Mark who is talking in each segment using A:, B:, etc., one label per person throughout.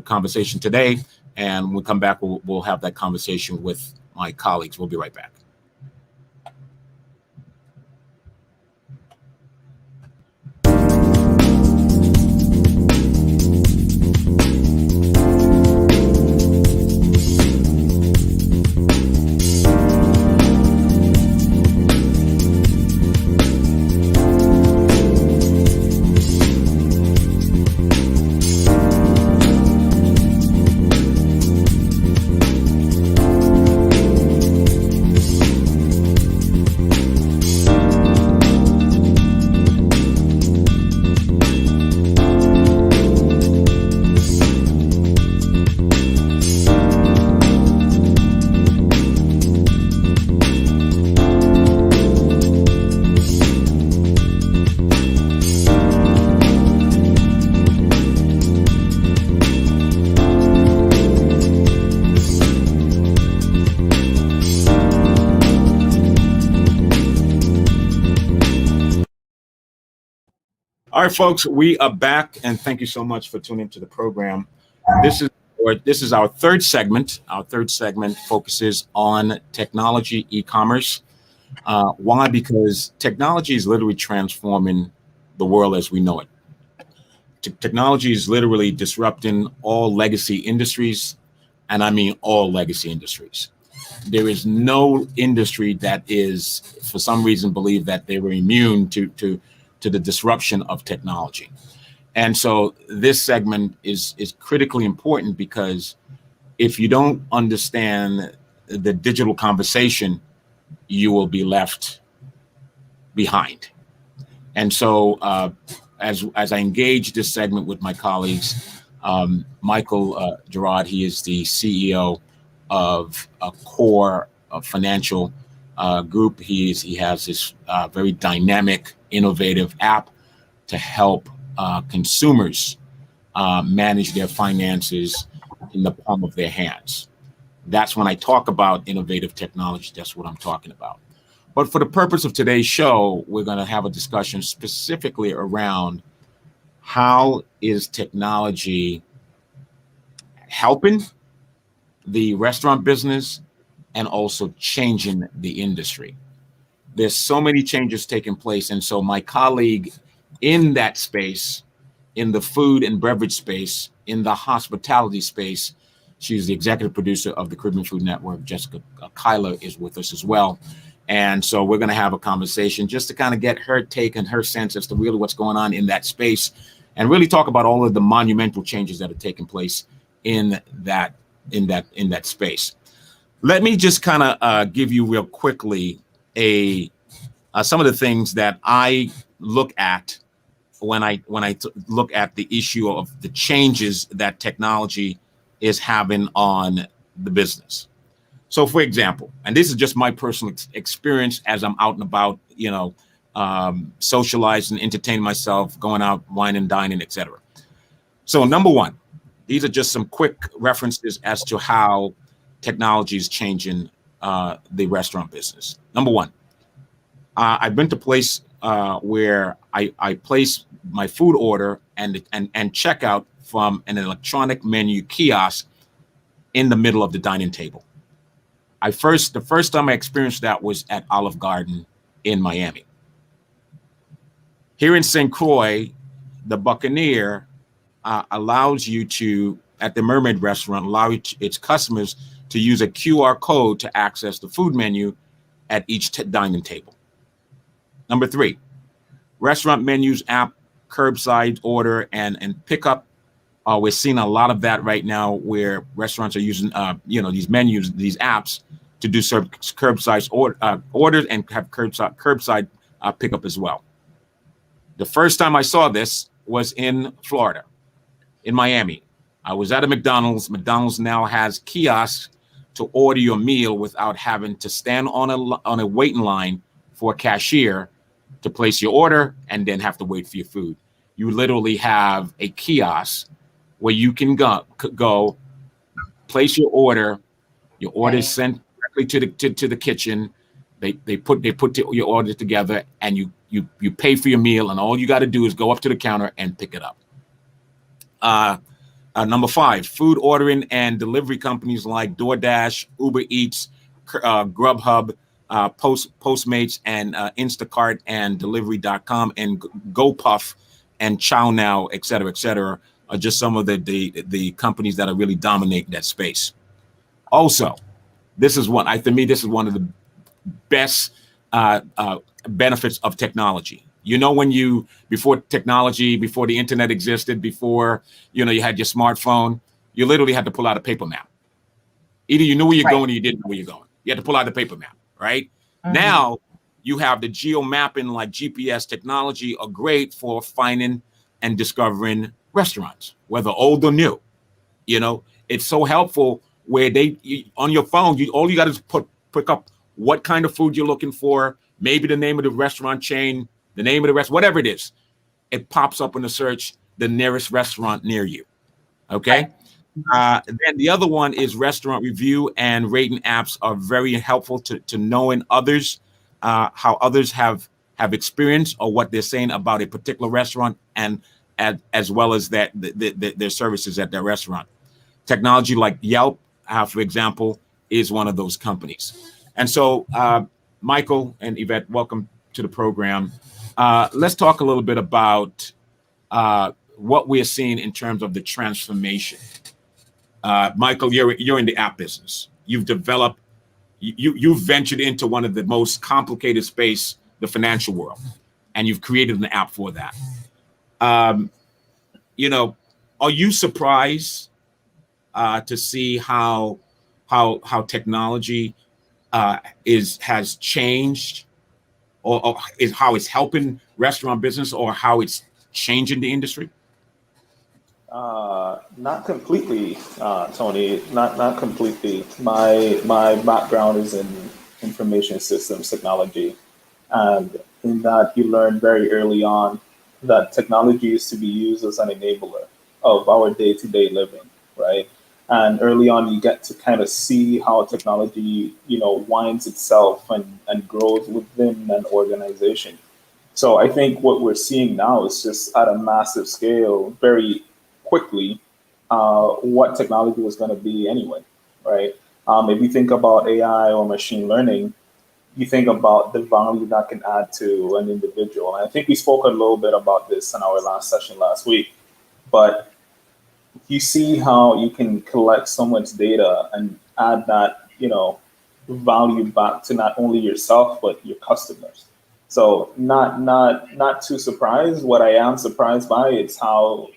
A: conversation today. And when we come back, we'll have that conversation with my colleagues. We'll be right back. All right, folks, we are back, and thank you so much for tuning into the program. This is our third segment. Our third segment focuses on technology, e-commerce. Why? Because technology is literally transforming the world as we know it. Technology is literally disrupting all legacy industries, and I mean all legacy industries. There is no industry that is, for some reason, believe that they were immune to the disruption of technology. And so this segment is critically important, because if you don't understand the digital conversation, you will be left behind. And so as I engage this segment with my colleagues, Michael Gerard, he is the CEO of a core financial group. He has this very dynamic, innovative app to help consumers manage their finances in the palm of their hands. That's when I talk about innovative technology, that's what I'm talking about. But for the purpose of today's show, we're going to have a discussion specifically around how is technology helping the restaurant business and also changing the industry. There's so many changes taking place. And so my colleague in that space, in the food and beverage space, in the hospitality space, she's the executive producer of the Caribbean Food Network, Jessica Kyler, is with us as well. And so we're going to have a conversation just to kind of get her take and her sense as to really what's going on in that space, and really talk about all of the monumental changes that are taking place in that space. Let me just kind of give you real quickly some of the things that I look at when I look at the issue of the changes that technology is having on the business. So, for example, and this is just my personal experience as I'm out and about, socializing, entertaining myself, going out, wine and dining, etc. So, number one, these are just some quick references as to how technology is changing the restaurant business. Number one, I've been to a place where I place my food order and check out from an electronic menu kiosk in the middle of the dining table. The first time I experienced that was at Olive Garden in Miami. Here in St. Croix, the Buccaneer allows you to, at the Mermaid Restaurant, allow its customers to use a QR code to access the food menu at each dining table. Number three, restaurant menus app, curbside order and pickup. We're seeing a lot of that right now, where restaurants are using these menus, these apps, to do curbside orders and have curbside pickup as well. The first time I saw this was in Florida, in Miami. I was at a McDonald's. McDonald's now has kiosks to order your meal without having to stand on a waiting line for a cashier to place your order and then have to wait for your food. You literally have a kiosk where you can go place your order. Your order is sent directly to the kitchen. They put your order together, and you pay for your meal, and all you got to do is go up to the counter and pick it up. Number 5, food ordering and delivery companies like DoorDash, Uber Eats, Grubhub, Postmates, and Instacart, and Delivery.com, and GoPuff, and ChowNow, et cetera, are just some of the companies that are really dominating that space. Also, this is one, to me, this is one of the best benefits of technology. You know, before technology, before the internet existed, before, you had your smartphone, you literally had to pull out a paper map. Either you knew where you're going or you didn't know where you're going. You had to pull out the paper map, right? Mm-hmm. Now you have the geo mapping, like GPS technology, are great for finding and discovering restaurants, whether old or new. It's so helpful where on your phone, all you got to pick up what kind of food you're looking for, maybe the name of the restaurant chain, the name of the restaurant, whatever it is. It pops up in the search, the nearest restaurant near you. Okay. Then the other one is restaurant review and rating apps are very helpful to knowing others, how others have experienced or what they're saying about a particular restaurant, and as well as their services at their restaurant. Technology like Yelp, for example, is one of those companies. And so, Michael and Yvette, welcome to the program. Let's talk a little bit about what we're seeing in terms of the transformation. Michael, you're in the app business. You've developed, you've ventured into one of the most complicated space, the financial world, and you've created an app for that. Are you surprised to see how technology has changed, or is how it's helping restaurant business, or how it's changing the industry?
B: Not completely, Tony. Not completely. My background is in information systems technology, and in that you learn very early on that technology is to be used as an enabler of our day-to-day living, right? And early on, you get to kind of see how technology, winds itself and grows within an organization. So I think what we're seeing now is just at a massive scale, very quickly, what technology was going to be anyway, right? If you think about AI or machine learning, you think about the value that can add to an individual. And I think we spoke a little bit about this in our last session last week, but you see how you can collect so much data and add that, value back to not only yourself, but your customers. So not too surprised. What I am surprised by is how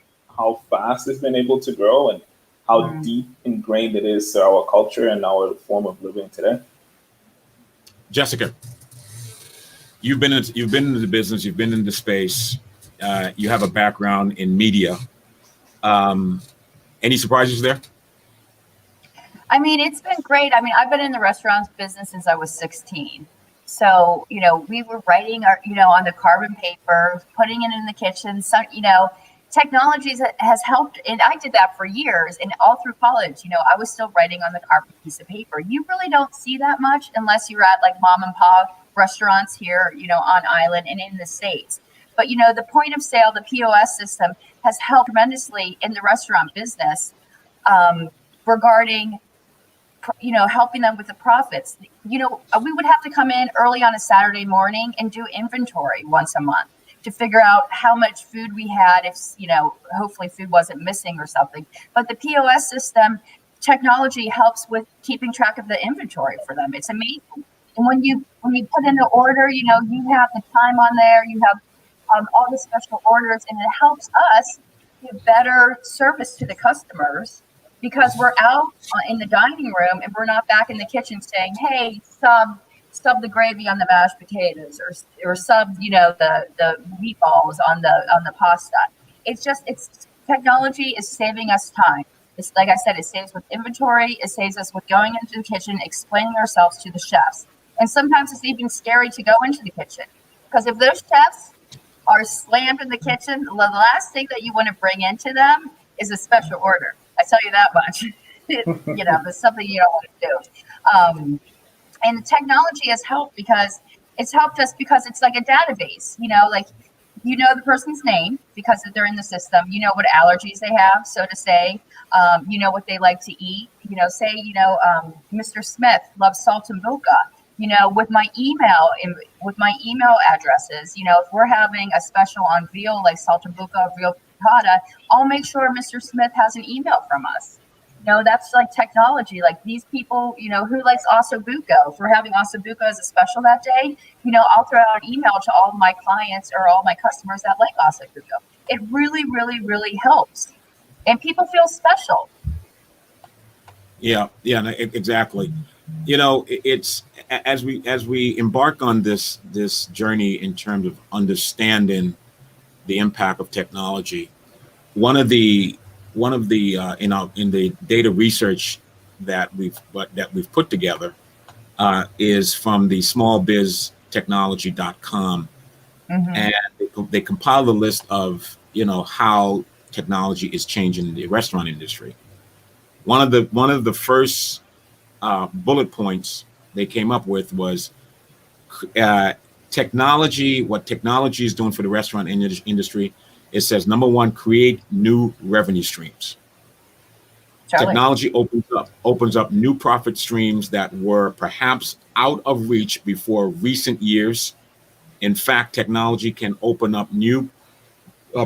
B: fast it's been able to grow and how deep ingrained it is to our culture and our form of living today.
A: Jessica, you've been in the business, you've been in the space, you have a background in media. Any surprises there?
C: I mean, it's been great. I mean, I've been in the restaurants business since I was 16. So, we were writing our, on the carbon paper, putting it in the kitchen. So, technology has helped. And I did that for years. And all through college, I was still writing on the carbon piece of paper. You really don't see that much unless you're at like mom and pop restaurants here, on island and in the States. But, the point of sale, the POS system has helped tremendously in the restaurant business regarding, helping them with the profits. We would have to come in early on a Saturday morning and do inventory once a month to figure out how much food we had, if, hopefully food wasn't missing or something. But the POS system technology helps with keeping track of the inventory for them. It's amazing. And when you put in the order, you have the time on there, you have all the special orders, and it helps us give better service to the customers because we're out in the dining room and we're not back in the kitchen saying, hey, sub the gravy on the mashed potatoes or sub, the meatballs on the pasta. It's technology is saving us time. It's like I said, it saves with inventory. It saves us with going into the kitchen, explaining ourselves to the chefs. And sometimes it's even scary to go into the kitchen because if those chefs are slammed in the kitchen, the last thing that you want to bring into them is a special order. I tell you that much. There's something you don't want to do. And the technology has helped because it's helped us because it's like a database. Like you know the person's name because they're in the system. You know what allergies they have, so to say. You know what they like to eat. You know, say, Mr. Smith loves saltimbocca. You know, with my email addresses, if we're having a special on veal, like saltimbocca, veal piccata, I'll make sure Mr. Smith has an email from us. That's like technology. Like these people, who likes ossobuco? If we're having ossobuco as a special that day, I'll throw out an email to all my clients or all my customers that like ossobuco. It really, really, really helps. And people feel special.
A: Yeah, exactly. It's as we embark on this journey in terms of understanding the impact of technology. One of the in the data research that we've put together is from the smallbiztechnology.com,
C: Mm-hmm.
A: and they compile the list of how technology is changing the restaurant industry. One of the first bullet points they came up with was technology. What technology is doing for the restaurant industry. It says, number one, create new revenue streams.
C: Charlie.
A: Technology opens up new profit streams that were perhaps out of reach before recent years. In fact, technology can open up new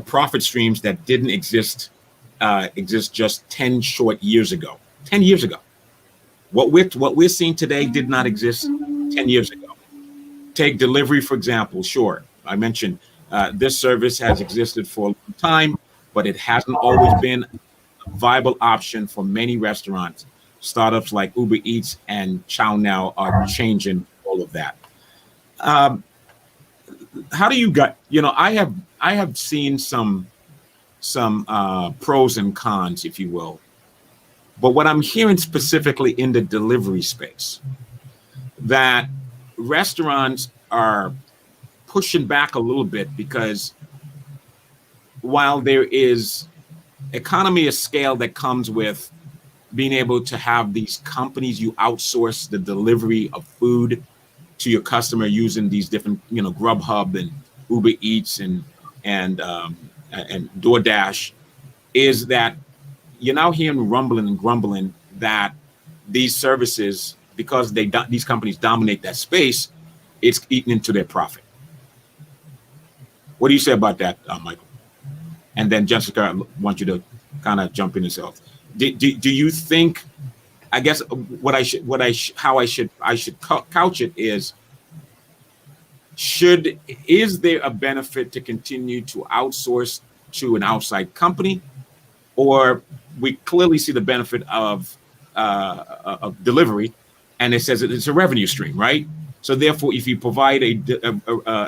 A: profit streams that didn't exist just 10 short years ago. 10 years ago. What we're seeing today did not exist 10 years ago. Take delivery, for example. Sure, I mentioned this service has existed for a long time, but it hasn't always been a viable option for many restaurants. Startups like Uber Eats and Chow Now are changing all of that. How do you got? I have seen some pros and cons, if you will. But what I'm hearing specifically in the delivery space, that restaurants are pushing back a little bit because while there is economy of scale that comes with being able to have these companies, you outsource the delivery of food to your customer using these different, Grubhub and Uber Eats and DoorDash, is that you're now hearing rumbling and grumbling that these services, because these companies dominate that space, it's eating into their profit. What do you say about that, Michael? And then Jessica, I want you to kind of jump in yourself. Do you think? I guess how I should couch it is there a benefit to continue to outsource to an outside company, or we clearly see the benefit of delivery, and it says it's a revenue stream, right? So therefore, if you provide a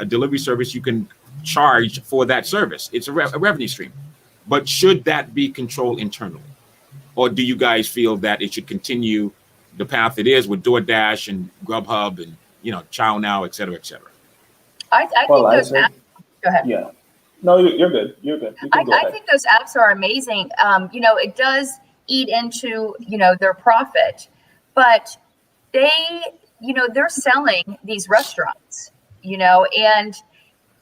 A: delivery service, you can charge for that service. It's a revenue stream. But should that be controlled internally? Or do you guys feel that it should continue the path it is with DoorDash and Grubhub and, Chow Now, et cetera, et cetera?
C: I think those apps, go ahead.
B: Yeah. No, you're good. You're good. You can go ahead.
C: I think those apps are amazing. It does eat into, their profit, but they're selling these restaurants, and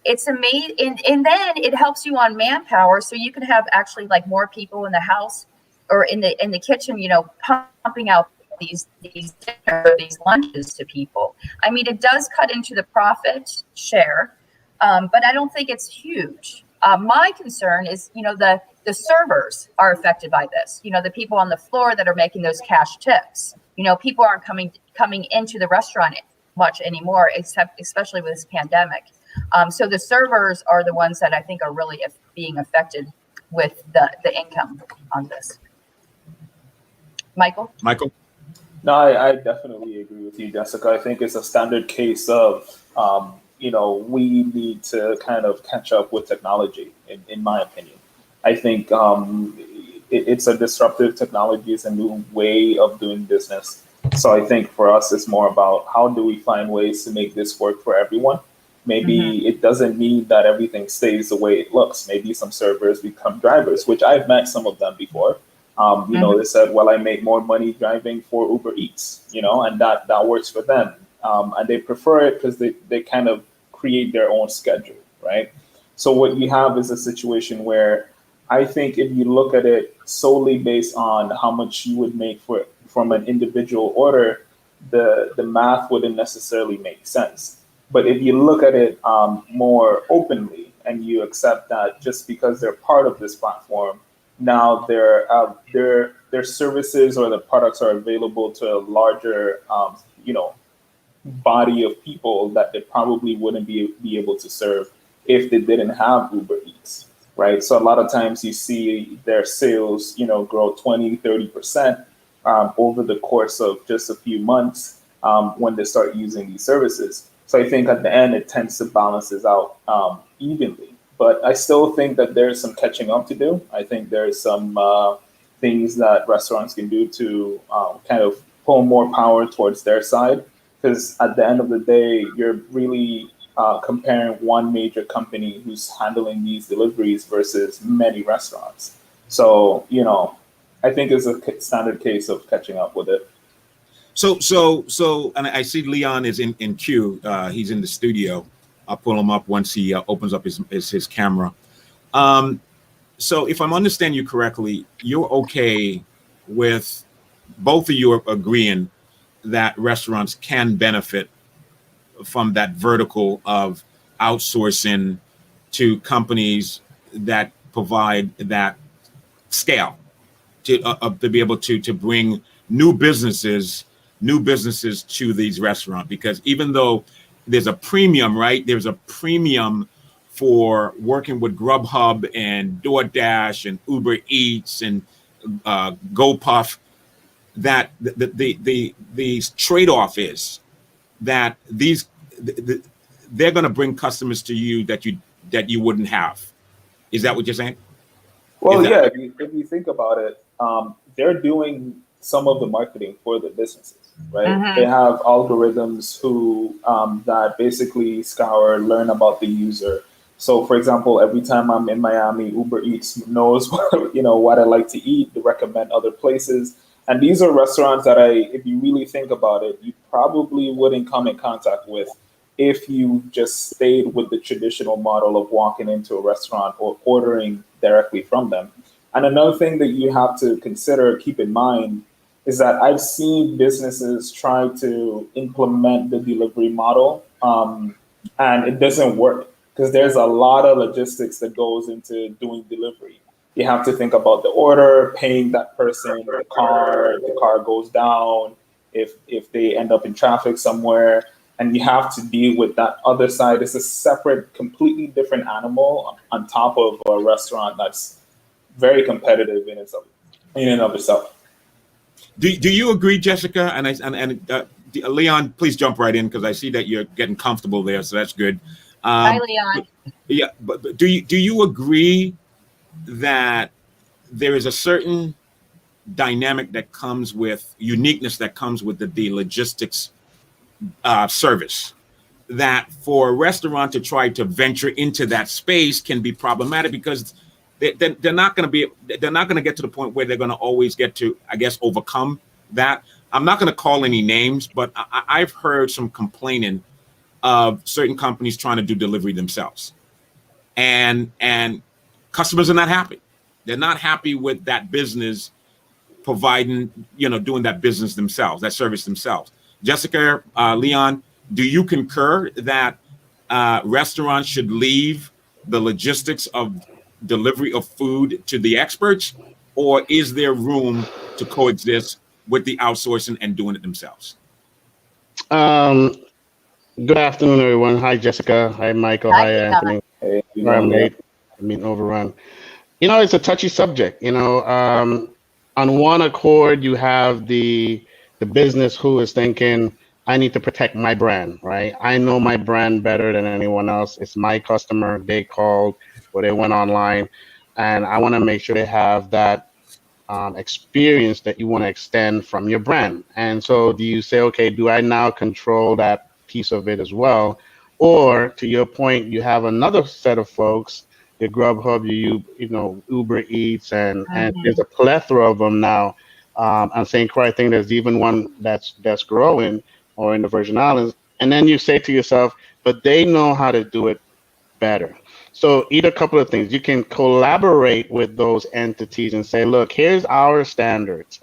C: it's amazing. And then it helps you on manpower. So you can have actually like more people in the house or in the kitchen, pumping out these dinner, these lunches to people. I mean, it does cut into the profit share, but I don't think it's huge. My concern is, the servers are affected by this. The people on the floor that are making those cash tips. People aren't coming into the restaurant much anymore, especially with this pandemic. So the servers are the ones that I think are really being affected with the income on this. Michael?
B: No, I definitely agree with you, Jessica. I think it's a standard case of, we need to kind of catch up with technology, in my opinion. I think it's a disruptive technology. It's a new way of doing business. So I think for us, it's more about how do we find ways to make this work for everyone? Maybe it doesn't mean that everything stays the way it looks. Maybe some servers become drivers, which I've met some of them before. They said, well, I make more money driving for Uber Eats, and that works for them. And they prefer it because they kind of create their own schedule, right? So what you have is a situation where I think if you look at it solely based on how much you would make from an individual order, the math wouldn't necessarily make sense. But if you look at it more openly and you accept that just because they're part of this platform, now their services or the products are available to a larger body of people that they probably wouldn't be able to serve if they didn't have Uber Eats, right? So a lot of times you see their sales, grow 20, 30% over the course of just a few months when they start using these services. So I think at the end, it tends to balances out evenly. But I still think that there's some catching up to do. I think there's some things that restaurants can do to kind of pull more power towards their side. Because at the end of the day, you're really comparing one major company who's handling these deliveries versus many restaurants. So, I think it's a standard case of catching up with it.
A: So, and I see Leon is in queue. He's in the studio. I'll pull him up once he opens up his camera. So if I'm understanding you correctly, you're okay with both of you agreeing that restaurants can benefit from that vertical of outsourcing to companies that provide that scale to be able to bring new businesses to these restaurants. Because even though there's a premium, right? There's a premium for working with Grubhub and DoorDash and Uber Eats and GoPuff. That the trade-off is that they're going to bring customers to you that you wouldn't have. Is that what you're saying?
B: Well, yeah. If you think about it, they're doing some of the marketing for the businesses, right?
C: Mhm.
B: They have algorithms who that basically learn about the user. So, for example, every time I'm in Miami, Uber Eats knows what I like to eat. They recommend other places. And these are restaurants that if you really think about it, you probably wouldn't come in contact with if you just stayed with the traditional model of walking into a restaurant or ordering directly from them. And another thing that you have to keep in mind, is that I've seen businesses try to implement the delivery model, and it doesn't work because there's a lot of logistics that goes into doing delivery. You have to think about the order, paying that person, the car goes down, if they end up in traffic somewhere, and you have to deal with that other side. It's a separate, completely different animal on top of a restaurant that's very competitive in and of itself.
A: Do you agree, Jessica? And Leon, please jump right in because I see that you're getting comfortable there, so that's good.
C: Hi, Leon.
A: Yeah, but do you agree that there is a certain dynamic that comes with uniqueness that comes with the logistics service, that for a restaurant to try to venture into that space can be problematic because they're not going to get to the point where they're going to always get to, I guess, overcome that. I'm not going to call any names, but I've heard some complaining of certain companies trying to do delivery themselves, and customers are not happy. They're not happy with that business providing, doing that business themselves, that service themselves. Jessica, Leon, do you concur that restaurants should leave the logistics of delivery of food to the experts, or is there room to coexist with the outsourcing and doing it themselves?
D: Um, Good afternoon, everyone. Hi, Jessica. Hi, Michael.
C: Hi,
D: Hi,
C: Leon.
D: Anthony.
B: Hey,
D: Sorry I'm late. I'm being overrun. It's a touchy subject. On one accord, you have the business who is thinking, I need to protect my brand, right? I know my brand better than anyone else. It's my customer. They called or they went online, and I want to make sure they have that experience that you want to extend from your brand. And so do you say, okay, do I now control that piece of it as well? Or to your point, you have another set of folks, your Grubhub, Uber Eats, and there's a plethora of them now. On St. Croix, I think there's even one that's growing, or in the Virgin Islands. And then you say to yourself, but they know how to do it better. So either couple of things. You can collaborate with those entities and say, look, here's our standards.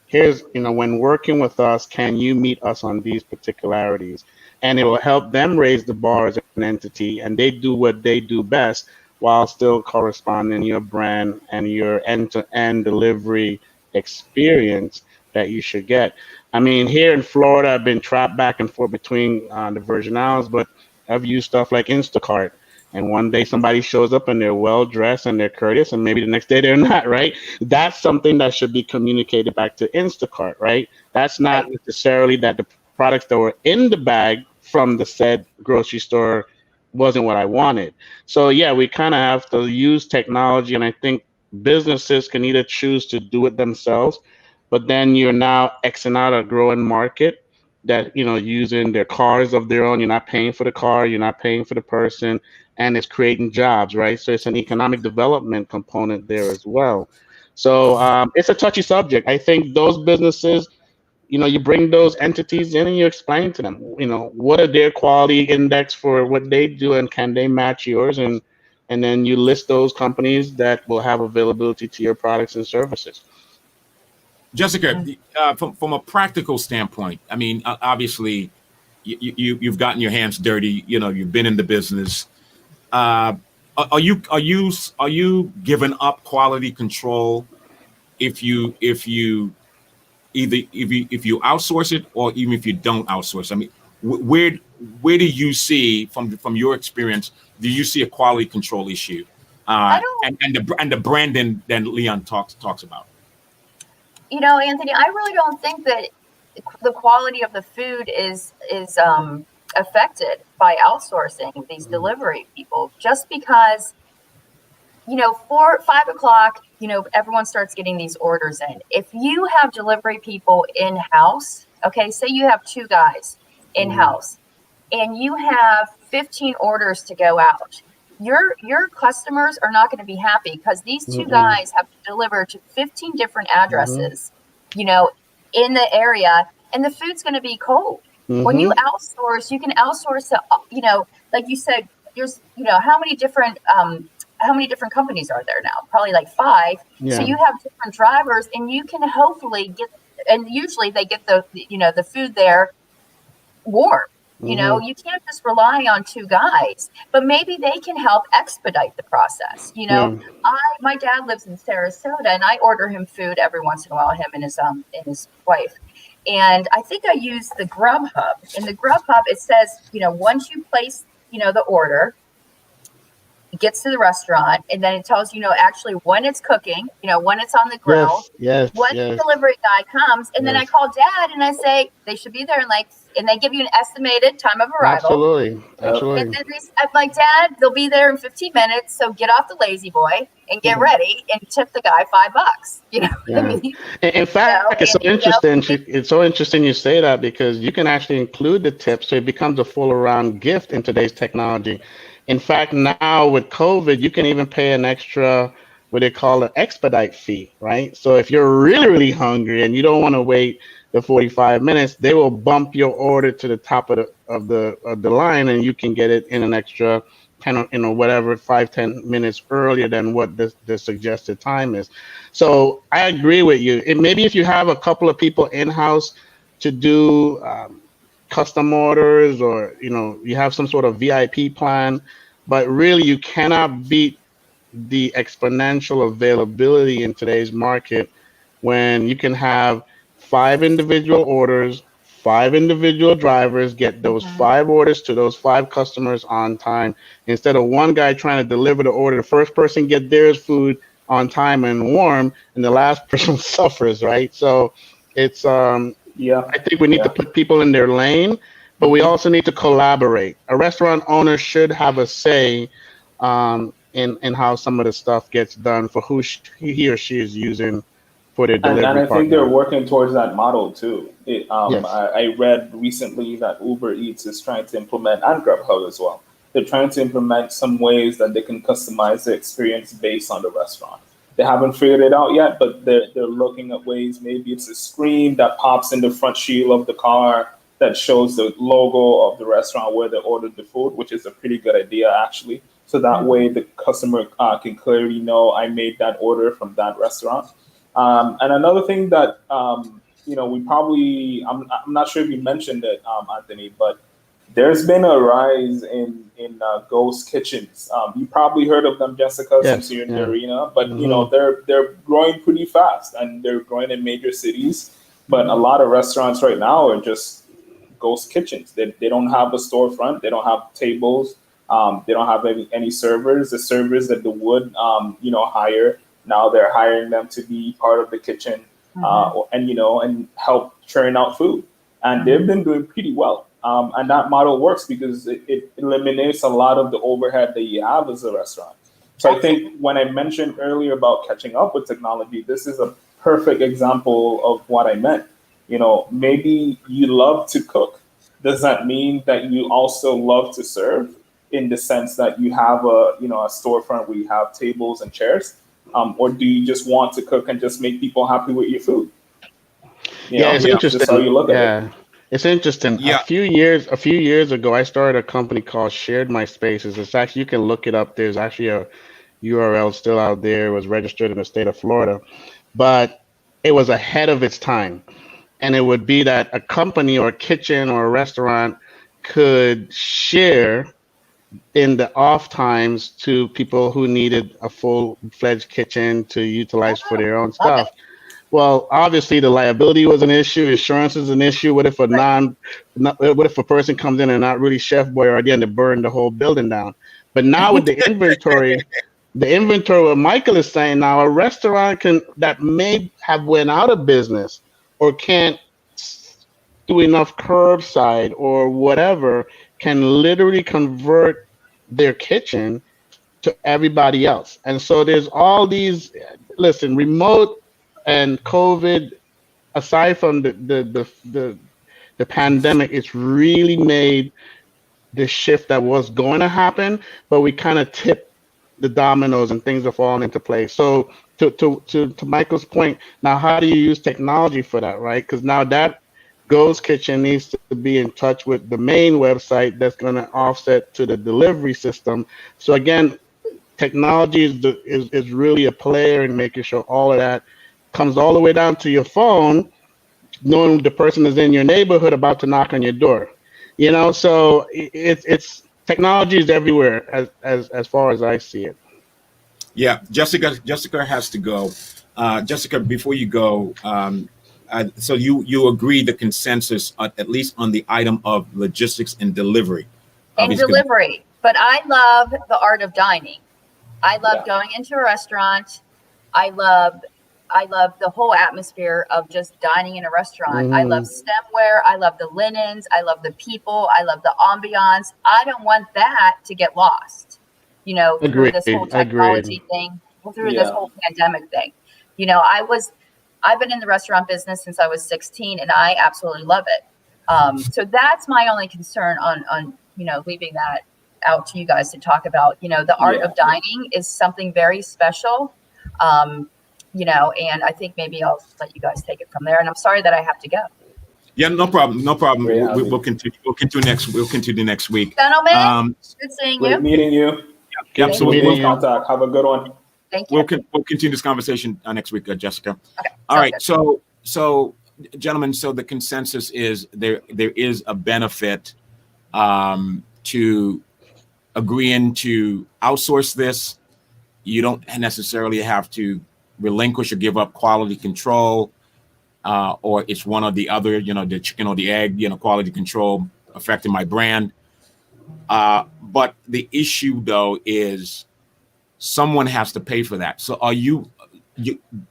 D: Here's, when working with us, can you meet us on these particularities? And it will help them raise the bar as an entity, and they do what they do best while still corresponding your brand and your end-to-end delivery experience that you should get. I mean, here in Florida, I've been trapped back and forth between the Virgin Islands, but I've used stuff like Instacart. And one day somebody shows up and they're well dressed and they're courteous, and maybe the next day they're not, right? That's something that should be communicated back to Instacart, right? That's not necessarily that the products that were in the bag from the said grocery store wasn't what I wanted. So yeah, we kind of have to use technology, and I think businesses can either choose to do it themselves, but then you're now Xing out a growing market that, using their cars of their own. You're not paying for the car, you're not paying for the person, and it's creating jobs, right? So it's an economic development component there as well. So it's a touchy subject. I think those businesses, you bring those entities in and you explain to them, what are their quality index for what they do, and can they match yours? And then you list those companies that will have availability to your products and services.
A: Jessica, from a practical standpoint, I mean, obviously, you've gotten your hands dirty. You've been in the business. Are you giving up quality control if you outsource it, or even if you don't outsource? I mean, where do you see, from your experience, do you see a quality control issue? And the branding that Leon talks about.
C: Anthony, I really don't think that the quality of the food is affected by outsourcing these delivery people, just because 4, 5 o'clock, everyone starts getting these orders in. If you have delivery people in house, okay, say you have 2 guys in house and you have 15 orders to go out, your customers are not going to be happy, because these 2 guys have to deliver to 15 different addresses, in the area, and the food's going to be cold. When you outsource, you can outsource to, like you said, there's, how many different companies are there now? Probably like 5. Yeah. So you have different drivers, and you can hopefully get, and usually they get the food there warm. You can't just rely on 2 guys, but maybe they can help expedite the process. My dad lives in Sarasota, and I order him food every once in a while, him and his wife. And I think I use the Grubhub. In the Grubhub, it says, once you place, the order, it gets to the restaurant, and then it tells actually when it's cooking, when it's on the grill,
D: yes,
C: when the delivery guy comes, and then I call Dad and I say they should be there and they give you an estimated time of arrival.
D: Absolutely.
C: And then I'm like, Dad, they'll be there in 15 minutes, so get off the lazy boy and get ready and tip the guy $5. What I mean?
D: In fact, it's so interesting. It's so interesting you say that, because you can actually include the tip, so it becomes a full around gift in today's technology. In fact, now with COVID, you can even pay an extra, what they call an expedite fee, right? So if you're really, really hungry and you don't want to wait the 45 minutes, they will bump your order to the top of the line, and you can get it in an extra 10, whatever, 5-10 minutes earlier than what the suggested time is. So I agree with you. Maybe if you have a couple of people in-house to do custom orders, or you have some sort of VIP plan, but really you cannot beat the exponential availability in today's market when you can have 5 individual orders, 5 individual drivers get those 5 orders to those 5 customers on time, instead of one guy trying to deliver the order. The first person get their food on time and warm, and the last person suffers, right? So it's I think we need to put people in their lane, but we also need to collaborate. A restaurant owner should have a say in how some of the stuff gets done for who he or she is using for their delivery
B: and I
D: partner.
B: think they're working towards that model too.
D: Yes.
B: I read recently that Uber Eats is trying to implement, and Grubhub as well, they're trying to implement some ways that they can customize the experience based on the restaurant. They haven't figured it out yet, but they're looking at ways. Maybe it's a screen that pops in the front shield of the car that shows the logo of the restaurant where they ordered the food, which is a pretty good idea, actually. So that way the customer can clearly know I made that order from that restaurant. And another thing that, we probably, I'm not sure if you mentioned it, Anthony, but there's been a rise in ghost kitchens. You probably heard of them, Jessica, since
D: Yes.
B: you're in the
D: Yeah.
B: arena. But
D: Mhm.
B: they're growing pretty fast, and they're growing in major cities. But a lot of restaurants right now are just ghost kitchens. They don't have a storefront. They don't have tables. They don't have any servers. The servers that they would hire, now they're hiring them to be part of the kitchen, and help churn out food. And they've been doing pretty well. And that model works because it eliminates a lot of the overhead that you have as a restaurant. So I think when I mentioned earlier about catching up with technology, this is a perfect example of what I meant. Maybe you love to cook. Does that mean that you also love to serve, in the sense that you have a storefront where you have tables and chairs? Or do you just want to cook and just make people happy with your food?
D: Yeah, it's
B: Just how
D: interesting.
B: you look at it.
D: Yeah, it's interesting.
A: Yeah.
D: A few years ago, I started a company called Shared My Spaces. It's actually, you can look it up. There's actually a URL still out there. It was registered in the state of Florida, but it was ahead of its time. And it would be that a company or a kitchen or a restaurant could share in the off times to people who needed a full-fledged kitchen to utilize for their own
C: Love
D: stuff. Well, obviously the liability was an issue, insurance is an issue. What if what if a person comes in and not really chef boy or again to burn the whole building down? But now with the inventory, what Michael is saying now, a restaurant that may have went out of business or can't do enough curbside or whatever can literally convert their kitchen to everybody else. And so there's all these, listen, remote and COVID, aside from the pandemic, it's really made the shift that was going to happen, but we kind of tipped the dominoes and things are falling into place. So to Michael's point, now how do you use technology for that, right? Because now that Ghost Kitchen needs to be in touch with the main website that's going to offset to the delivery system. So again, technology is really a player in making sure all of that comes all the way down to your phone, knowing the person is in your neighborhood about to knock on your door. So it's technology is everywhere as far as I see it.
A: Yeah, Jessica has to go. Jessica, before you go, so you agree the consensus, at least on the item of logistics and delivery.
C: And
A: Obviously,
C: delivery. But I love the art of dining. I love
B: Yeah.
C: going into a restaurant. I love the whole atmosphere of just dining in a restaurant. I love stemware. I love the linens. I love the people. I love the ambiance. I don't want that to get lost, through this whole technology thing, through this
B: Yeah.
C: whole pandemic thing. I've been in the restaurant business since I was 16 and I absolutely love it. So that's my only concern on leaving that out to you guys to talk about. The art of dining is something very special. And I think maybe I'll let you guys take it from there. And I'm sorry that I have to go.
A: yeah, no problem, no problem.
B: Great
A: We'll
B: having
A: continue. We'll continue next week.
C: Gentlemen, good seeing
B: Great
C: you.
B: meeting you.
A: Yep. So
B: We'll
A: we'll,
B: be in contact. Have a good one.
C: Thank you.
A: we'll continue this conversation next week, Jessica.
C: Okay,
A: All
C: sounds
A: right.
C: good.
A: So gentlemen, so the consensus is there is a benefit to agreeing to outsource this. You don't necessarily have to relinquish or give up quality control, or it's one or the other, the chicken or the egg, quality control affecting my brand. But the issue though is someone has to pay for that. So are you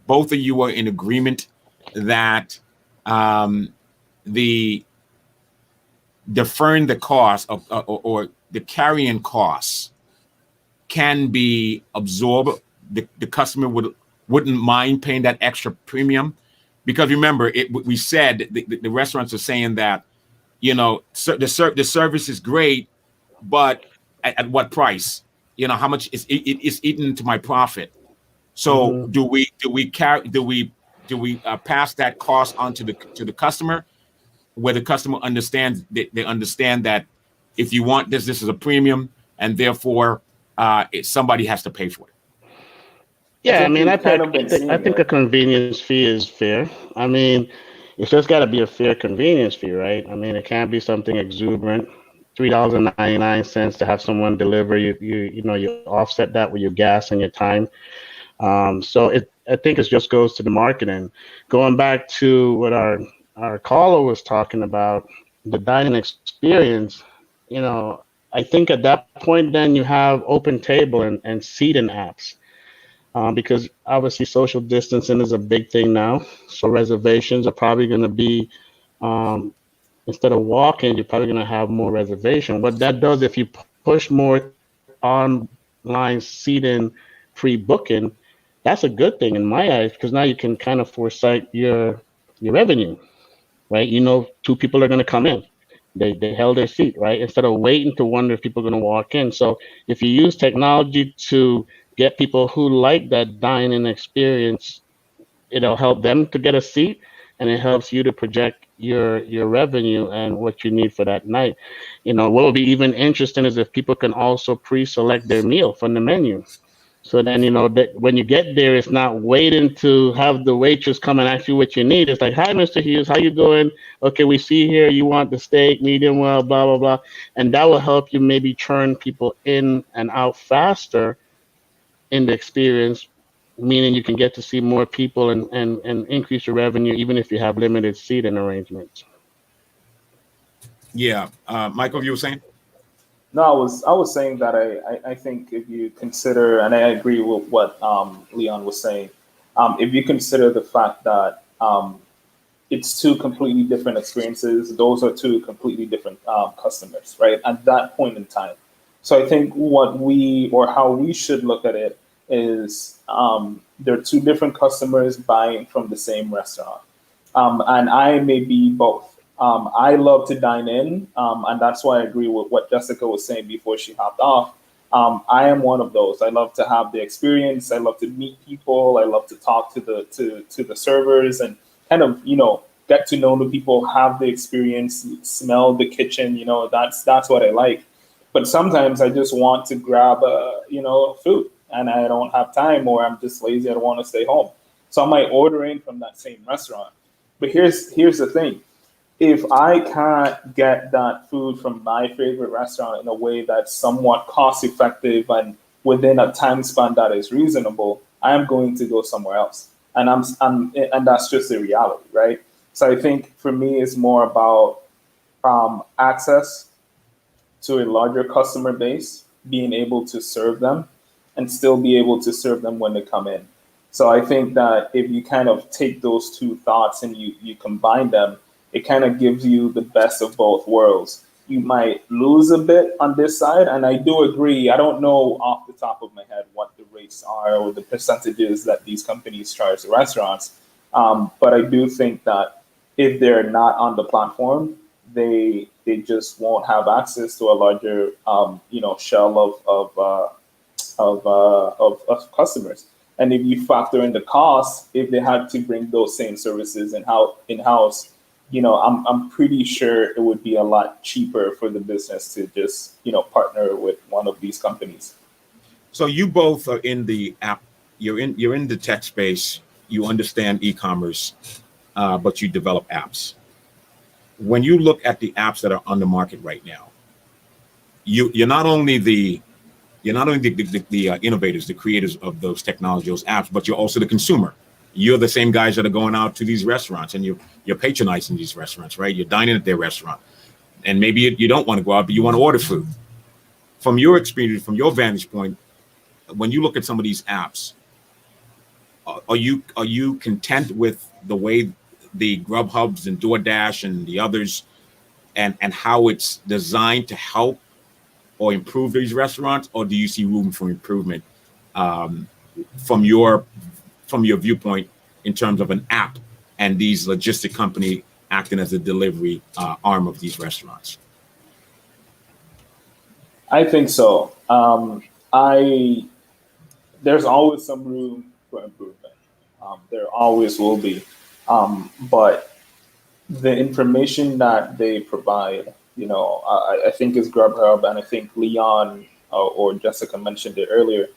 A: both of you are in agreement that the deferring the cost or the carrying costs can be absorbed? The customer wouldn't mind paying that extra premium, because remember, we said the restaurants are saying that the service is great, but at what price? How much is eaten into my profit? So do we pass that cost on to the customer, where the customer understands they understand that if you want this is a premium, and therefore somebody has to pay for it.
D: Yeah, I mean,
B: we've kind of been seeing
D: I think
B: it.
D: a convenience fee is fair. I mean, it's just got to be a fair convenience fee, right? I mean, it can't be something exuberant. $3.99 to have someone deliver you offset that with your gas and your time. So I think it just goes to the marketing. Going back to what our caller was talking about, the dining experience, I think at that point then you have open table and seating apps. Because obviously social distancing is a big thing now. So reservations are probably going to be, instead of walking, you're probably going to have more reservation. What that does, if you push more online seating pre-booking, that's a good thing in my eyes, because now you can kind of foresight your revenue, right? Two people are going to come in. They held their seat, right? Instead of waiting to wonder if people are going to walk in. So if you use technology to get people who like that dining experience, it'll help them to get a seat, and it helps you to project your revenue and what you need for that night. What would be even interesting is if people can also pre-select their meal from the menu. So then, that when you get there, it's not waiting to have the waitress come and ask you what you need. It's like, hi, Mr. Hughes, how you doing? Okay, we see here you want the steak, medium well, blah, blah, blah. And that will help you maybe turn people in and out faster in the experience, meaning you can get to see more people and increase your revenue, even if you have limited seating arrangements.
A: Yeah. Michael, you were saying?
B: No, I was saying that I think if you consider, and I agree with what Leon was saying, if you consider the fact that it's two completely different experiences, those are two completely different customers, right? At that point in time. So I think how we should look at it is they're two different customers buying from the same restaurant. And I may be both. I love to dine in, and that's why I agree with what Jessica was saying before she hopped off. I am one of those. I love to have the experience. I love to meet people. I love to talk to the servers and kind of get to know the people, have the experience, smell the kitchen. That's what I like. But sometimes I just want to grab food, and I don't have time, or I'm just lazy. I don't want to stay home, so I might order in from that same restaurant. But here's the thing: if I can't get that food from my favorite restaurant in a way that's somewhat cost effective and within a time span that is reasonable, I'm going to go somewhere else. And that's just the reality, right? So I think for me, it's more about access to a larger customer base, being able to serve them and still be able to serve them when they come in. So I think that if you kind of take those two thoughts and you combine them, it kind of gives you the best of both worlds. You might lose a bit on this side, and I do agree. I don't know off the top of my head what the rates are or the percentages that these companies charge the restaurants, but I do think that if they're not on the platform, they just won't have access to a larger shell of customers. And if you factor in the cost, if they had to bring those same services in house, I'm pretty sure it would be a lot cheaper for the business to just partner with one of these companies.
A: So you both are in the app. You're in the tech space. You understand e-commerce, but you develop apps. When you look at the apps that are on the market right now, you're not only the innovators, the creators of those technology, those apps, but you're also the consumer. You're the same guys that are going out to these restaurants and you're patronizing these restaurants, right? You're dining at their restaurant, and maybe you don't want to go out, but you want to order food. From your experience, from your vantage point, when you look at some of these apps, are you content with the way the Grubhubs and DoorDash and the others and how it's designed to help or improve these restaurants, or do you see room for improvement um, from your viewpoint in terms of an app and these logistic company acting as a delivery arm of these restaurants?
B: I think so. I There's always some room for improvement. There always will be, but the information that they provide, I think is Grubhub, and I think Leon or Jessica mentioned it earlier.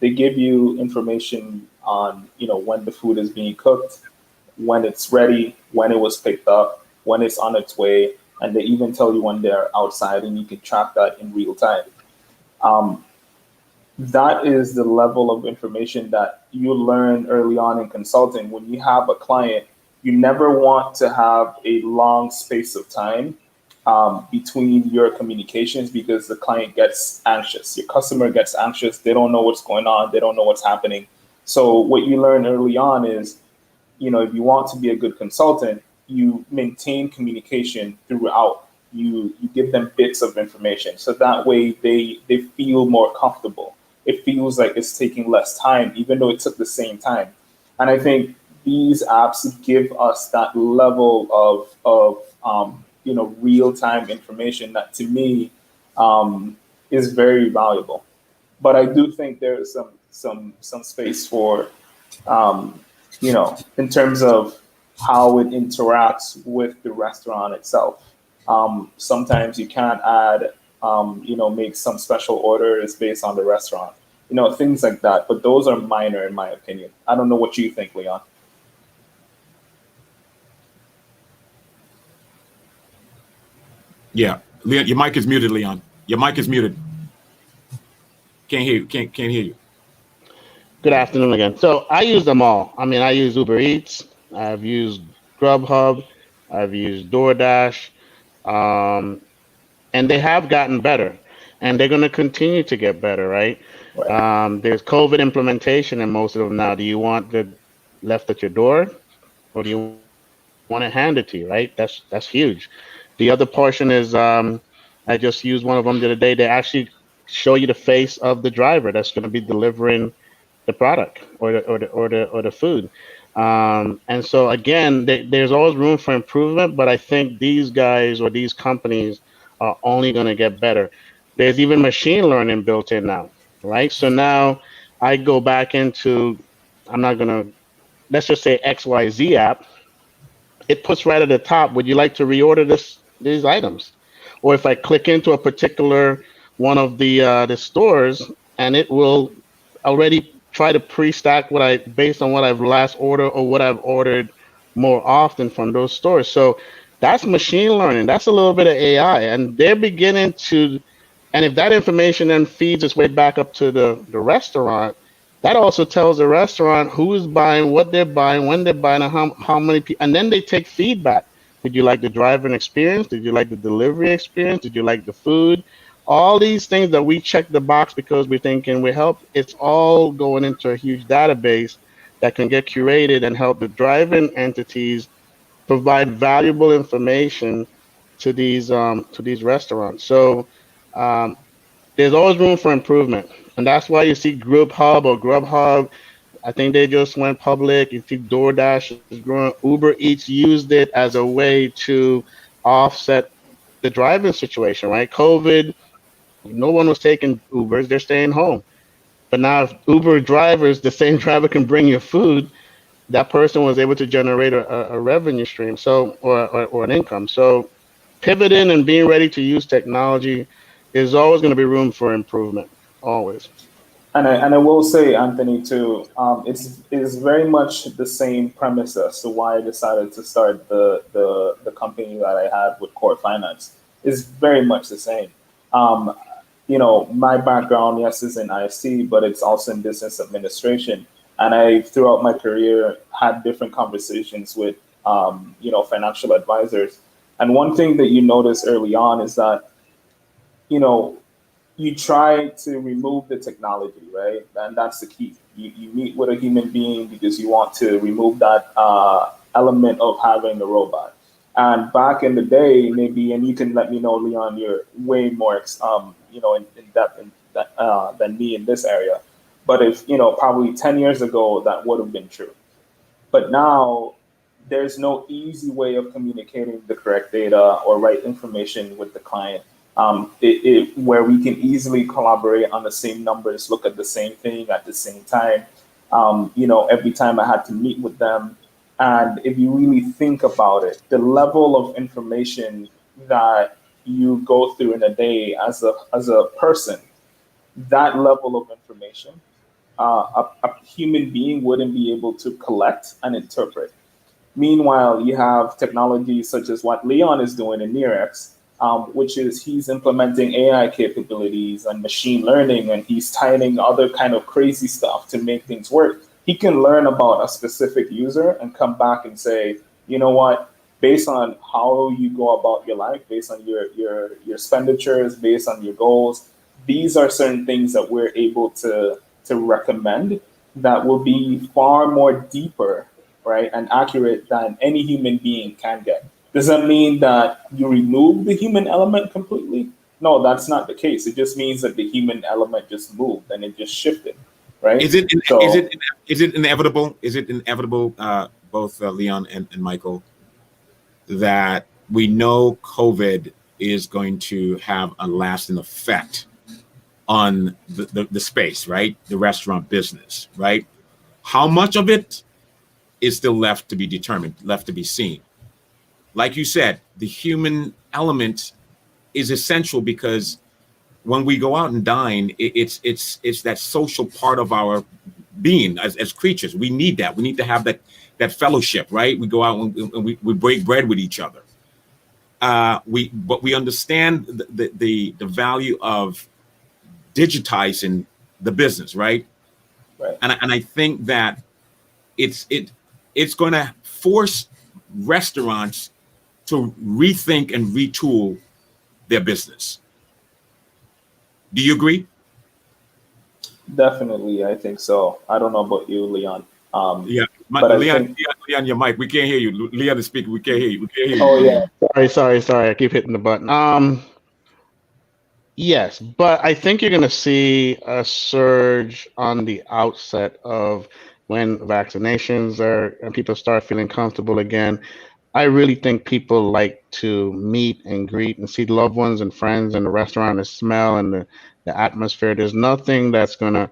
B: They give you information on, when the food is being cooked, when it's ready, when it was picked up, when it's on its way, and they even tell you when they're outside, and you can track that in real time. Um, that is the level of information that you learn early on in consulting. When you have a client, you never want to have a long space of time between your communications, because the client gets anxious. Your customer gets anxious. They don't know what's going on. They don't know what's happening. So what you learn early on is, if you want to be a good consultant, you maintain communication throughout. You give them bits of information, so that way they feel more comfortable. It feels like it's taking less time, even though it took the same time. And I think these apps give us that level of real time information that, to me, is very valuable. But I do think there is some space for, in terms of how it interacts with the restaurant itself. Sometimes you can't add, make some special orders based on the restaurant, things like that. But those are minor, in my opinion. I don't know what you think, Leon.
A: Yeah, Leon, your mic is muted, Leon. Your mic is muted. Can't hear you. Can't hear you.
D: Good afternoon again. So I use them all. I mean, I use Uber Eats. I've used Grubhub. I've used DoorDash. Um, and they have gotten better. And they're going to continue to get better, right?
B: Right.
D: There's COVID implementation in most of them now. Do you want it left at your door, or do you want it handed to you, right? That's huge. The other portion is I just used one of them the other day. They actually show you the face of the driver that's going to be delivering the product or the food. And so again, there's always room for improvement, but I think these guys or these companies are only going to get better. There's even machine learning built in now, right? So now I go back into, I'm not going to, let's just say XYZ app. It puts right at the top, would you like to reorder these items? Or if I click into a particular one of the stores, and it will already try to pre-stack what I based on what I've last ordered or what I've ordered more often from those stores. So that's machine learning. That's a little bit of AI, and they're beginning to. And if that information then feeds its way back up to the restaurant, that also tells the restaurant who's buying, what they're buying, when they're buying, and how many people. And then they take feedback. Did you like the driving experience? Did you like the delivery experience? Did you like the food? All these things that we check the box because we're thinking we help, it's all going into a huge database that can get curated and help the driving entities provide valuable information to these restaurants. So um, there's always room for improvement, and that's why you see Grubhub or Grubhub. I think they just went public. You see DoorDash is growing. Uber Eats used it as a way to offset the driving situation, right? COVID, no one was taking Ubers; they're staying home. But now, if Uber drivers, the same driver can bring your food, that person was able to generate a revenue stream, so or an income. So pivoting and being ready to use technology is always going to be room for improvement, always.
B: And I will say, Anthony, too, it's very much the same premise as to why I decided to start the company that I had with Core Finance. Is very much the same. Um, my background, yes, is in IC, but it's also in business administration. And I, throughout my career, had different conversations with, financial advisors. And one thing that you notice early on is that, you know, you try to remove the technology, right? And that's the key. You meet with a human being because you want to remove that element of having a robot. And back in the day, maybe, and you can let me know, Leon, you're way more, in depth than me in this area. But if, probably 10 years ago, that would have been true. But now there's no easy way of communicating the correct data or right information with the client, where we can easily collaborate on the same numbers, look at the same thing at the same time. Every time I had to meet with them. And if you really think about it, the level of information that you go through in a day as a person, that level of information, a human being wouldn't be able to collect and interpret. Meanwhile, you have technologies such as what Leon is doing in Nerex, which is he's implementing AI capabilities and machine learning, and he's tying other kind of crazy stuff to make things work. He can learn about a specific user and come back and say, you know what, based on how you go about your life, based on your expenditures, based on your goals, these are certain things that we're able to recommend that will be far more deeper, right, and accurate than any human being can get. Does that mean that you remove the human element completely? No, that's not the case. It just means that the human element just moved and it just shifted, right?
A: Is it
B: So
A: is it inevitable? Is it inevitable, both Leon and Michael, that we know COVID is going to have a lasting effect on the space, right? The restaurant business, right? How much of it is still left to be determined, left to be seen? Like you said, the human element is essential because when we go out and dine, it's that social part of our being as creatures. We need that. We need to have that fellowship, right? We go out and we break bread with each other. But we understand the value of digitizing the business, right?
B: right.
A: And I think that it's going to force restaurants to rethink and retool their business. Do you agree?
B: Definitely, I think so. I don't know about you, Leon.
A: Yeah,
B: But I
A: Leon,
B: think,
A: Leon, your mic. We can't hear you. Leon is speaking. We can't hear you. We can't hear you.
B: oh yeah,
D: Sorry. I keep hitting the button. Yes, but I think you're going to see a surge on the outset of when vaccinations are and people start feeling comfortable again. I really think people like to meet and greet and see loved ones and friends in the restaurant, the smell and the atmosphere. There's nothing that's going to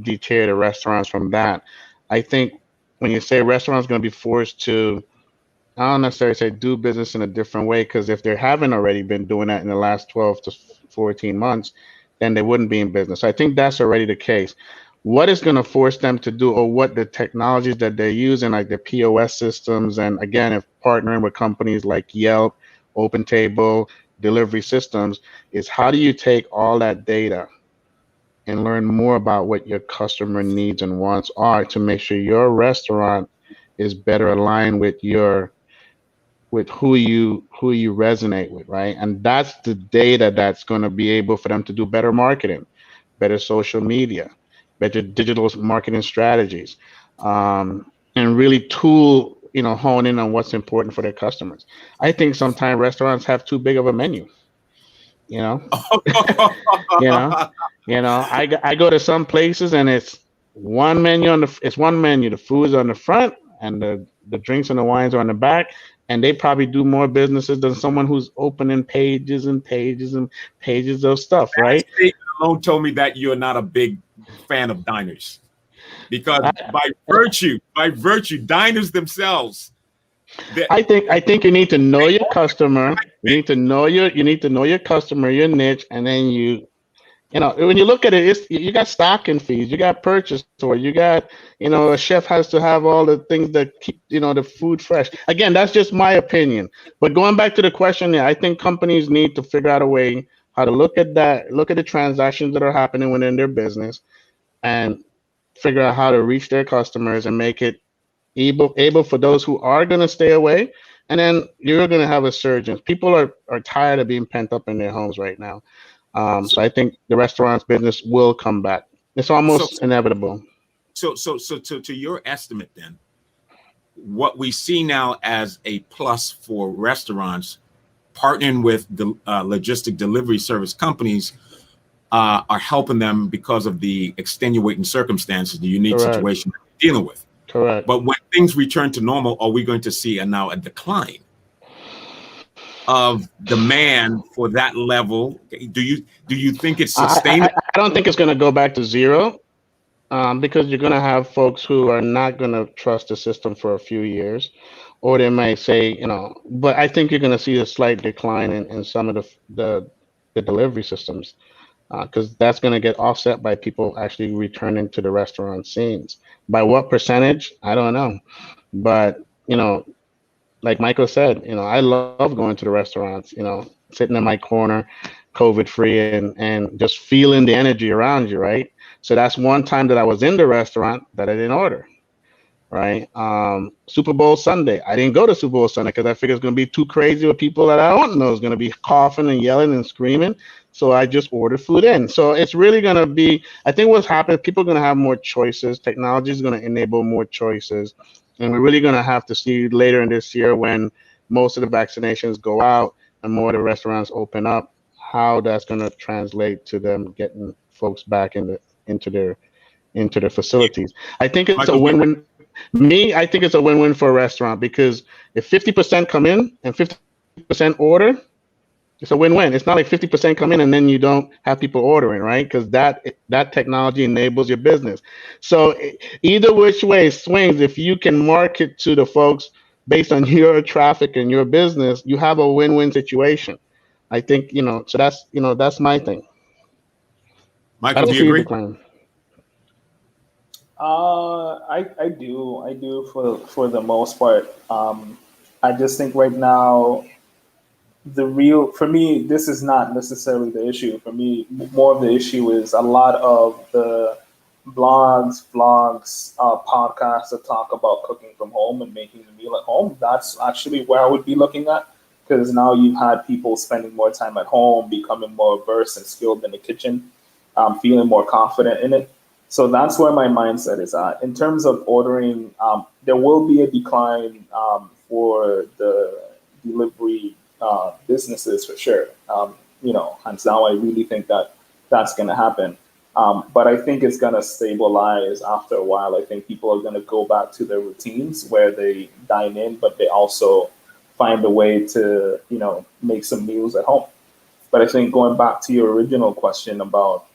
D: deter the restaurants from that. I think when you say restaurants going to be forced to, I don't necessarily say do business in a different way, because if they haven't already been doing that in the last 12 to 14 months, then they wouldn't be in business. I think that's already the case. What is going to force them to do, or what the technologies that they're using, like the POS systems, and again, if partnering with companies like Yelp, OpenTable, delivery systems, is how do you take all that data and learn more about what your customer needs and wants are to make sure your restaurant is better aligned with who you resonate with, right? And that's the data that's going to be able for them to do better marketing, better social media, better digital marketing strategies, and really hone in on what's important for their customers. I think sometimes restaurants have too big of a menu. You know, you know, I go to some places and it's one menu it's one menu. The food's on the front and the drinks and the wines are on the back, and they probably do more businesses than someone who's opening pages and pages and pages of stuff, right?
A: Statement alone told me that you're not a big fan of diners, because
D: I,
A: by virtue, diners themselves.
D: I think you need to know your customer. You need to know your customer, your niche, and then when you look at it, you got stocking fees, you got purchase order, you got a chef has to have all the things that keep the food fresh. Again, that's just my opinion. But going back to the question, I think companies need to figure out a way how to look at the transactions that are happening within their business, and figure out how to reach their customers and make it able for those who are going to stay away. And then you're going to have a surge. People are tired of being pent up in their homes right now. So I think the restaurants business will come back. It's almost inevitable.
A: So to your estimate, then, what we see now as a plus for restaurants partnering with the logistic delivery service companies are helping them because of the extenuating circumstances, the unique
D: Correct.
A: situation that they're dealing with.
D: Correct.
A: But when things return to normal, are we going to see a decline of demand for that level? Do you think it's sustainable?
D: I don't think it's going to go back to zero, because you're going to have folks who are not going to trust the system for a few years. or they might say, but I think you're going to see a slight decline in some of the delivery systems, because that's going to get offset by people actually returning to the restaurant scenes. By what percentage? I don't know. But, like Michael said, I love going to the restaurants, sitting in my corner, COVID free, and just feeling the energy around you, right? So that's one time that I was in the restaurant that I didn't order, right? Super Bowl Sunday. I didn't go to Super Bowl Sunday because I figured it's going to be too crazy with people that I don't know is going to be coughing and yelling and screaming. So I just ordered food in. So it's really going to be, I think what's happening, people are going to have more choices. Technology is going to enable more choices. And we're really going to have to see later in this year when most of the vaccinations go out and more of the restaurants open up, how that's going to translate to them getting folks back into their facilities. I think it's a
A: Michael,
D: win-win. I think it's a win-win for a restaurant, because if 50% come in and 50% order, it's a win-win. It's not like 50% come in and then you don't have people ordering, right? Because that technology enables your business. So either which way it swings, if you can market to the folks based on your traffic and your business, you have a win-win situation. I think, so that's my thing. I
A: Michael,
D: don't
A: do you
D: see a
A: agree?
D: decline.
B: I do for the most part. I just think right now for me, this is not necessarily the issue. For me, more of the issue is a lot of the blogs, vlogs, podcasts that talk about cooking from home and making the meal at home. That's actually where I would be looking at, because now you've had people spending more time at home, becoming more versed and skilled in the kitchen, feeling more confident in it. So that's where my mindset is at. In terms of ordering, there will be a decline for the delivery businesses for sure. Hands down, I really think that that's going to happen. But I think it's going to stabilize after a while. I think people are going to go back to their routines where they dine in, but they also find a way to, make some meals at home. But I think going back to your original question about,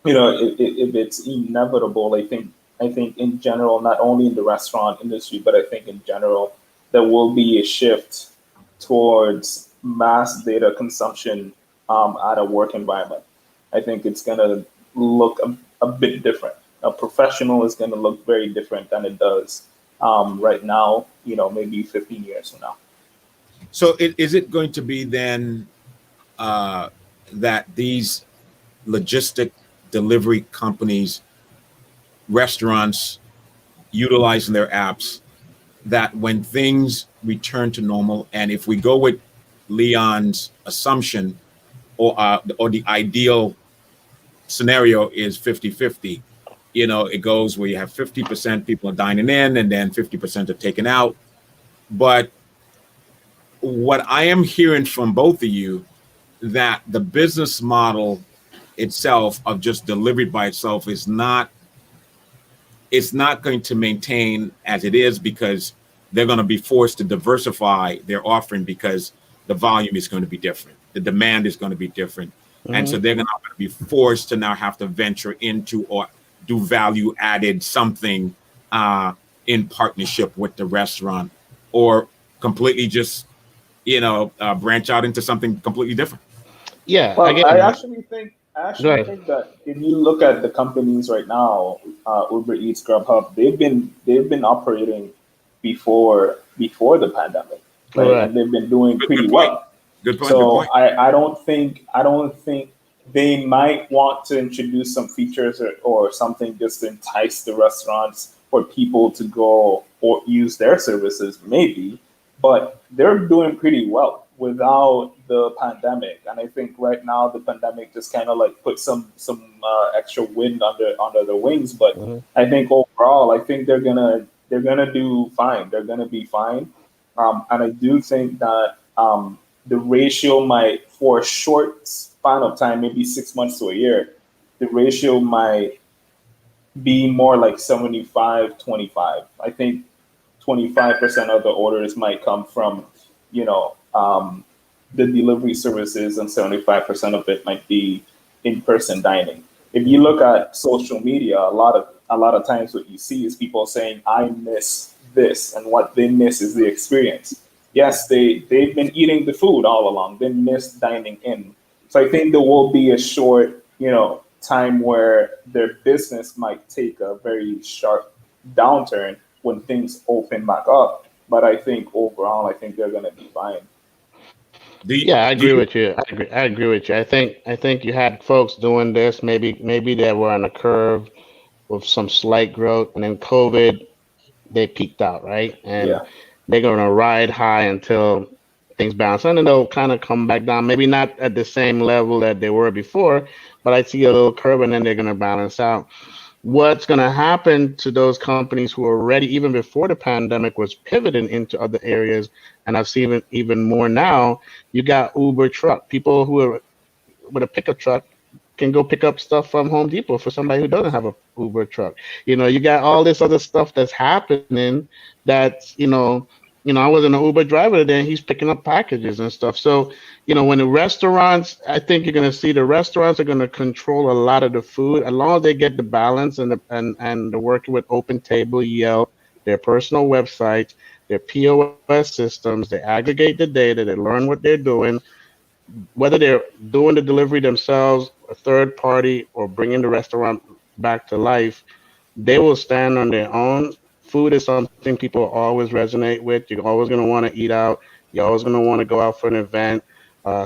B: if it's inevitable, I think in general, not only in the restaurant industry, but I think in general, there will be a shift towards mass data consumption at a work environment. I think it's going to look a bit different. A professional is going to look very different than it does right now, maybe 15 years from now.
A: So is it going to be then that these logistic delivery companies, restaurants utilizing their apps, that when things return to normal, and if we go with Leon's assumption, or the ideal scenario is 50-50, it goes where you have 50% people are dining in and then 50% are taken out. But what I am hearing from both of you, that the business model itself of just delivery by itself it's not going to maintain as it is, because they're going to be forced to diversify their offering, because the volume is going to be different, the demand is going to be different, and so they're going to be forced to now have to venture into or do value added something in partnership with the restaurant, or completely just branch out into something completely different.
D: Yeah,
B: Well, I
D: again,
B: actually think I
D: go
B: actually
D: ahead.
B: think that if you look at the companies right now, Uber Eats, Grubhub, they've been operating before the pandemic, right? And
D: Correct.
B: they've been doing
A: Good
B: pretty
A: point.
B: well.
A: Good point. Good
B: So
A: point.
B: I don't think they might want to introduce some features or something just to entice the restaurants for people to go or use their services, maybe, but they're doing pretty well without the pandemic. And I think right now the pandemic just kind of like put some extra wind under their wings. But
D: Mhm.
B: I think overall, I think they're gonna do fine. They're gonna be fine. And I do think that the ratio might, for a short span of time, maybe 6 months to a year, the ratio might be more like 75-25. I think 25% of the orders might come from, the delivery services, and 75% of it might be in-person dining. If you look at social media, a lot of times what you see is people saying, "I miss this, and what they miss is the experience. Yes, they've been eating the food all along. They miss dining in. So I think there will be a short, time where their business might take a very sharp downturn when things open back up. But I think overall, I think they're going to be fine.
D: Yeah, I
A: Do
D: agree
A: you
D: with you. I agree with you. I think you had folks doing this. Maybe they were on a curve with some slight growth, and then COVID, they peaked out, right? And
B: Yeah.
D: they're gonna ride high until things bounce, and then they'll kind of come back down. Maybe not at the same level that they were before, but I see a little curve, and then they're gonna balance out. What's going to happen to those companies who already, even before the pandemic, was pivoting into other areas, and I've seen it even more now. You got Uber truck people who are with a pickup truck can go pick up stuff from Home Depot for somebody who doesn't have a Uber truck. You got all this other stuff that's happening. That's I was an Uber driver today, and he's picking up packages and stuff. So when the restaurants, I think you're going to see the restaurants are going to control a lot of the food as long as they get the balance and they're working with Open Table, Yelp, their personal websites, their POS systems. They aggregate the data, they learn what they're doing, whether they're doing the delivery themselves, a third party, or bringing the restaurant back to life, they will stand on their own. Food is something people always resonate with. You're always going to want to eat out. You're always going to want to go out for an event,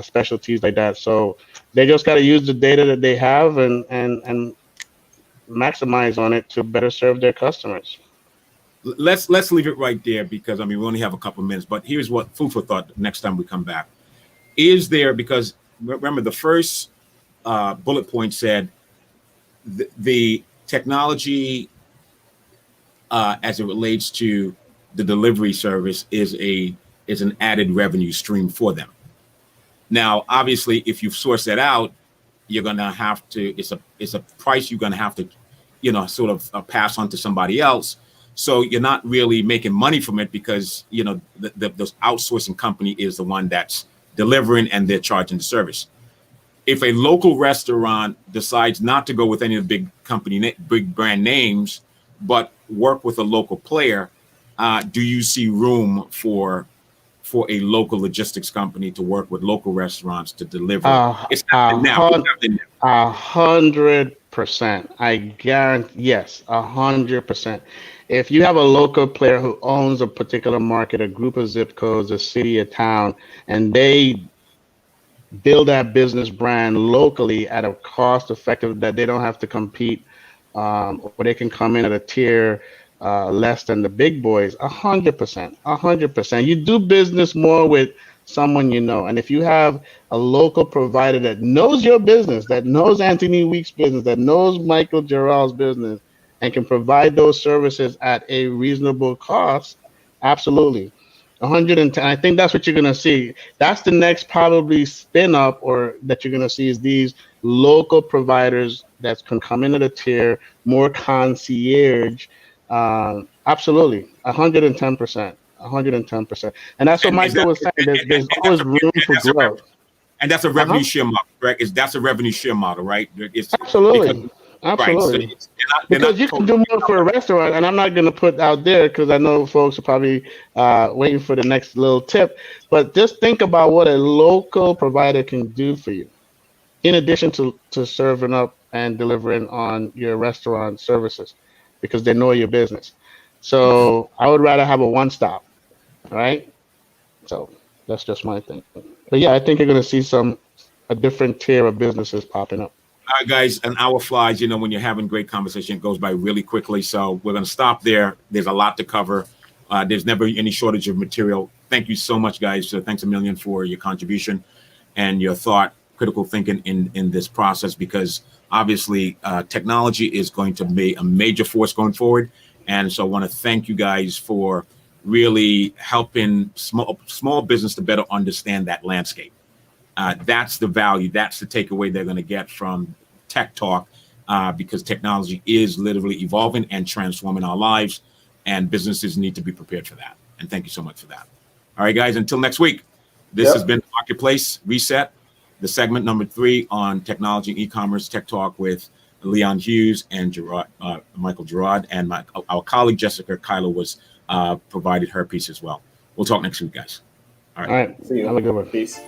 D: specialties like that. So they just got to use the data that they have and maximize on it to better serve their customers.
A: let's leave it right there because I mean we only have a couple of minutes. But here's what food for thought next time we come back. Is there, because remember the first bullet point said the technology as it relates to the delivery service is an added revenue stream for them. Now, obviously, if you source that out, you're gonna have to. It's a price you're gonna have to, sort of pass on to somebody else. So you're not really making money from it because the outsourcing company is the one that's delivering and they're charging the service. If a local restaurant decides not to go with any of the big brand names, but work with a local player, do you see room for a local logistics company to work with local restaurants to deliver?
D: Uh,
A: It's
D: a
A: happening now. It's
D: hun-
A: happening now.
D: 100%. I guarantee, yes, 100%. If you have a local player who owns a particular market, a group of zip codes, a city, a town, and they build that business brand locally at a cost effective that they don't have to compete, or they can come in at a tier less than the big boys. 100%, 100%. You do business more with someone you know, and if you have a local provider that knows your business, that knows Anthony Weeks' business, that knows Michael Gerald's business, and can provide those services at a reasonable cost, absolutely. 110. I think that's what you're going to see. That's the next probably spin up or that you're going to see is these local providers that can come into the tier, more concierge. Absolutely. 110%. 110%. And that's what
A: And is
D: Michael
A: that
D: was saying. There's
A: and
D: always room for growth.
A: that's a revenue
D: Uh-huh.
A: share model, correct? That's a revenue share model, right? It's because
D: Absolutely.
A: right. So
D: Absolutely.
A: they're
D: Because
A: not
D: you can
A: totally.
D: do more for a restaurant, and I'm not going to put out there because I know folks are probably waiting for the next little tip. But just think about what a local provider can do for you, in addition to serving up and delivering on your restaurant services, because they know your business. So I would rather have a one stop, right? So that's just my thing. But yeah, I think you're going to see a different tier of businesses popping up.
A: All right, guys, an hour flies. When you're having great conversation, it goes by really quickly. So we're going to stop there. There's a lot to cover. There's never any shortage of material. Thank you so much, guys. Thanks a million for your contribution and your thought, critical thinking in this process, because obviously technology is going to be a major force going forward. And so I want to thank you guys for really helping small business to better understand that landscape. That's the value. That's the takeaway they're going to get from Tech Talk, because technology is literally evolving and transforming our lives, and businesses need to be prepared for that. And thank you so much for that. All right, guys, until next week, this has been Marketplace Reset, the segment number 3 on technology and e-commerce Tech Talk with Leon Hughes and Michael Gerard. And our colleague Jessica Kyler was provided her piece as well. We'll talk next week, guys. All right.
D: All right.
B: See you.
D: Have a good one.
B: Peace.